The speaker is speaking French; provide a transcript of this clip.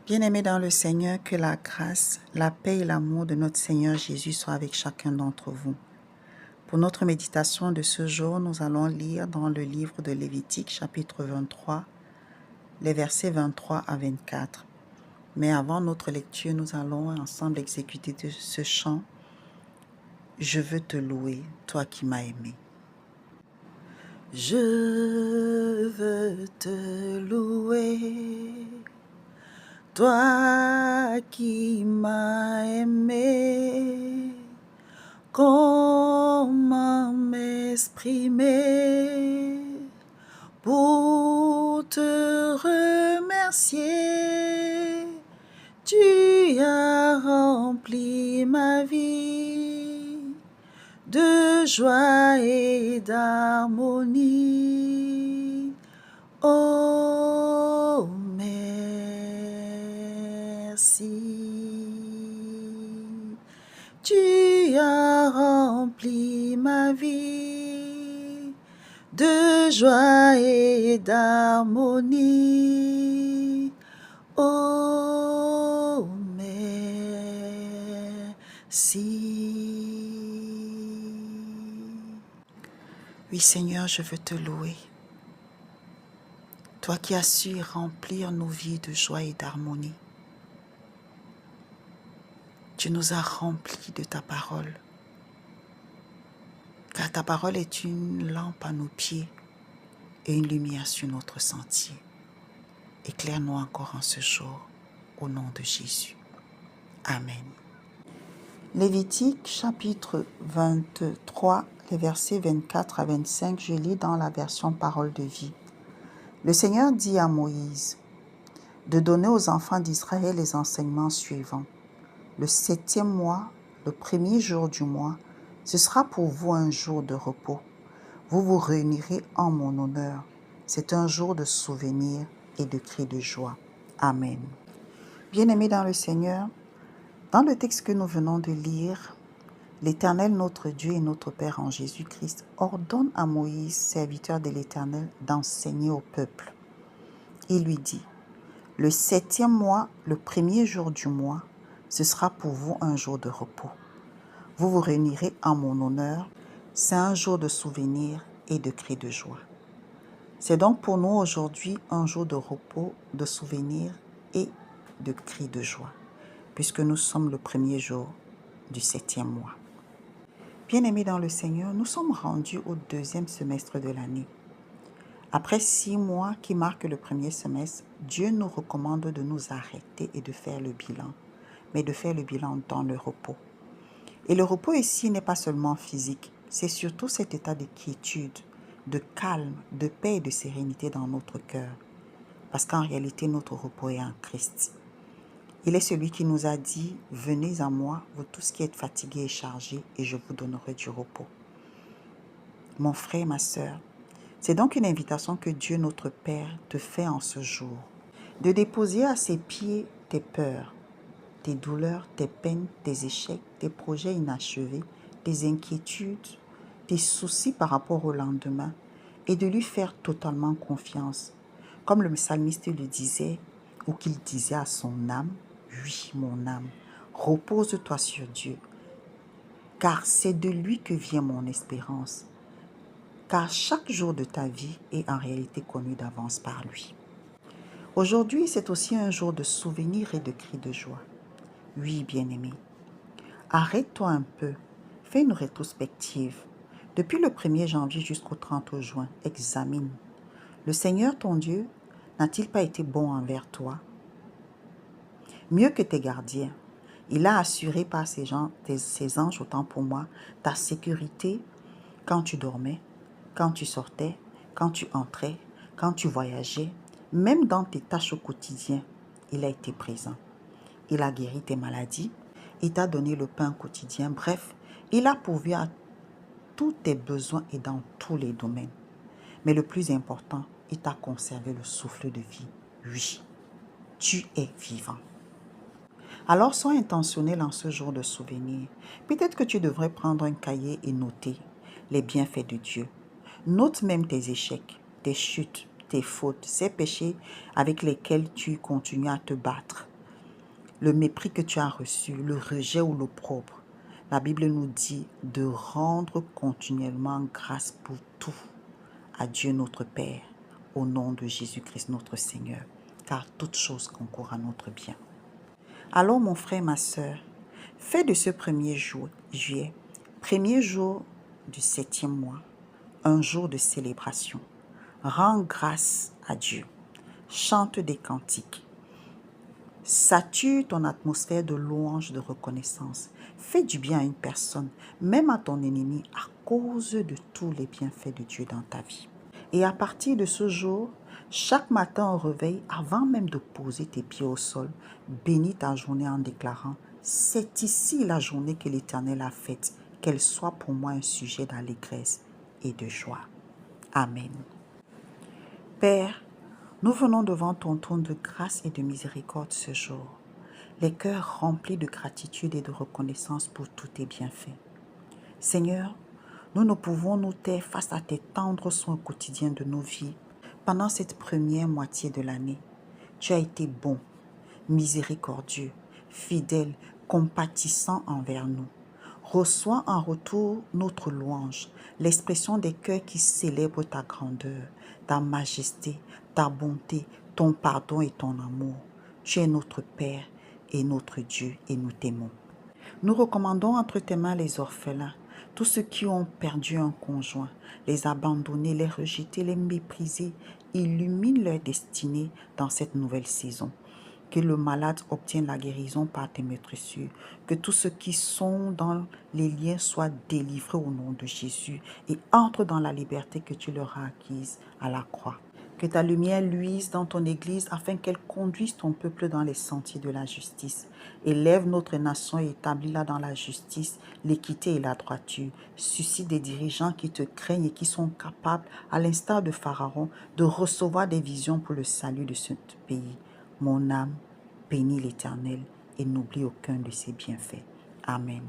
Bien-aimés dans le Seigneur, que la grâce, la paix et l'amour de notre Seigneur Jésus soient avec chacun d'entre vous. Pour notre méditation de ce jour, nous allons lire dans le livre de Lévitique, chapitre 23, les versets 23 à 24. Mais avant notre lecture, nous allons ensemble exécuter ce chant. Je veux te louer, toi qui m'as aimé. Je veux te louer, toi qui m'as aimé. Comment m'exprimer pour te remercier? Tu as rempli ma vie de joie et d'harmonie. Oh, merci. Tu as rempli ma vie de joie et d'harmonie. Oh, merci. Oui, Seigneur, je veux te louer. Toi qui as su remplir nos vies de joie et d'harmonie. Tu nous as remplis de ta parole. Car ta parole est une lampe à nos pieds et une lumière sur notre sentier. Éclaire-nous encore en ce jour, au nom de Jésus. Amen. Lévitique chapitre 23, les versets 24 à 25, je lis dans la version Parole de vie. Le Seigneur dit à Moïse de donner aux enfants d'Israël les enseignements suivants. Le 7e mois, le 1er jour du mois, ce sera pour vous un jour de repos. Vous vous réunirez en mon honneur. C'est un jour de souvenir et de cris de joie. Amen. Bien-aimés dans le Seigneur, dans le texte que nous venons de lire, l'Éternel, notre Dieu et notre Père en Jésus-Christ, ordonne à Moïse, serviteur de l'Éternel, d'enseigner au peuple. Il lui dit, le 7e mois, le 1er jour du mois, ce sera pour vous un jour de repos. Vous vous réunirez en mon honneur. C'est un jour de souvenir et de cris de joie. C'est donc pour nous aujourd'hui un jour de repos, de souvenir et de cris de joie, puisque nous sommes le 1er jour du 7e mois. Bien-aimés dans le Seigneur, nous sommes rendus au 2e semestre de l'année. Après 6 mois qui marquent le 1er semestre, Dieu nous recommande de nous arrêter et de faire le bilan, mais de faire le bilan dans le repos. Et le repos ici n'est pas seulement physique, c'est surtout cet état de quiétude, de calme, de paix et de sérénité dans notre cœur. Parce qu'en réalité, notre repos est en Christ. Il est celui qui nous a dit, venez à moi, vous tous qui êtes fatigués et chargés, et je vous donnerai du repos. Mon frère, ma sœur, c'est donc une invitation que Dieu notre Père te fait en ce jour, de déposer à ses pieds tes peurs, tes douleurs, tes peines, tes échecs, tes projets inachevés, tes inquiétudes, tes soucis par rapport au lendemain, et de lui faire totalement confiance. Comme le psalmiste le disait, ou qu'il disait à son âme, oui, mon âme, repose-toi sur Dieu, car c'est de lui que vient mon espérance. Car chaque jour de ta vie est en réalité connu d'avance par lui. Aujourd'hui, c'est aussi un jour de souvenir et de cris de joie. Oui, bien-aimé, arrête-toi un peu, fais une rétrospective. Depuis le 1er janvier jusqu'au 30 juin, examine. Le Seigneur, ton Dieu, n'a-t-il pas été bon envers toi? Mieux que tes gardiens, il a assuré par ses anges, autant pour moi, ta sécurité quand tu dormais, quand tu sortais, quand tu entrais, quand tu voyageais, même dans tes tâches au quotidien, il a été présent. Il a guéri tes maladies, il t'a donné le pain quotidien, bref, il a pourvu à tous tes besoins et dans tous les domaines. Mais le plus important, il t'a conservé le souffle de vie. Oui, tu es vivant. Alors sois intentionnel en ce jour de souvenir. Peut-être que tu devrais prendre un cahier et noter les bienfaits de Dieu. Note même tes échecs, tes chutes, tes fautes, ces péchés avec lesquels tu continues à te battre. le mépris que tu as reçu, le rejet ou l'opprobre, la Bible nous dit de rendre continuellement grâce pour tout à Dieu notre Père, au nom de Jésus-Christ notre Seigneur, car toute chose concourt à notre bien. Alors mon frère, ma sœur, fais de ce juillet, premier jour du 7e mois, un jour de célébration. Rends grâce à Dieu. Chante des cantiques. Sature ton atmosphère de louange, de reconnaissance. Fais du bien à une personne, même à ton ennemi, à cause de tous les bienfaits de Dieu dans ta vie. Et à partir de ce jour, chaque matin au réveil, avant même de poser tes pieds au sol, bénis ta journée en déclarant « C'est ici la journée que l'Éternel a faite, qu'elle soit pour moi un sujet d'allégresse et de joie. » Amen. Père, nous venons devant ton trône de grâce et de miséricorde ce jour, les cœurs remplis de gratitude et de reconnaissance pour tous tes bienfaits. Seigneur, nous ne pouvons nous taire face à tes tendres soins quotidiens de nos vies. Pendant cette première moitié de l'année, tu as été bon, miséricordieux, fidèle, compatissant envers nous. Reçois en retour notre louange, l'expression des cœurs qui célèbrent ta grandeur, ta majesté, ta bonté, ton pardon et ton amour. Tu es notre Père et notre Dieu et nous t'aimons. Nous recommandons entre tes mains les orphelins, tous ceux qui ont perdu un conjoint, les abandonnés, les rejetés, les méprisés. Illumine leur destinée dans cette nouvelle saison. Que le malade obtienne la guérison par tes maîtresses. Que tous ceux qui sont dans les liens soient délivrés au nom de Jésus et entrent dans la liberté que tu leur as acquise à la croix. Que ta lumière luise dans ton Église afin qu'elle conduise ton peuple dans les sentiers de la justice. Élève notre nation et établis-la dans la justice, l'équité et la droiture. Suscite des dirigeants qui te craignent et qui sont capables, à l'instar de Pharaon, de recevoir des visions pour le salut de ce pays. Mon âme bénit l'Éternel et n'oublie aucun de ses bienfaits. Amen.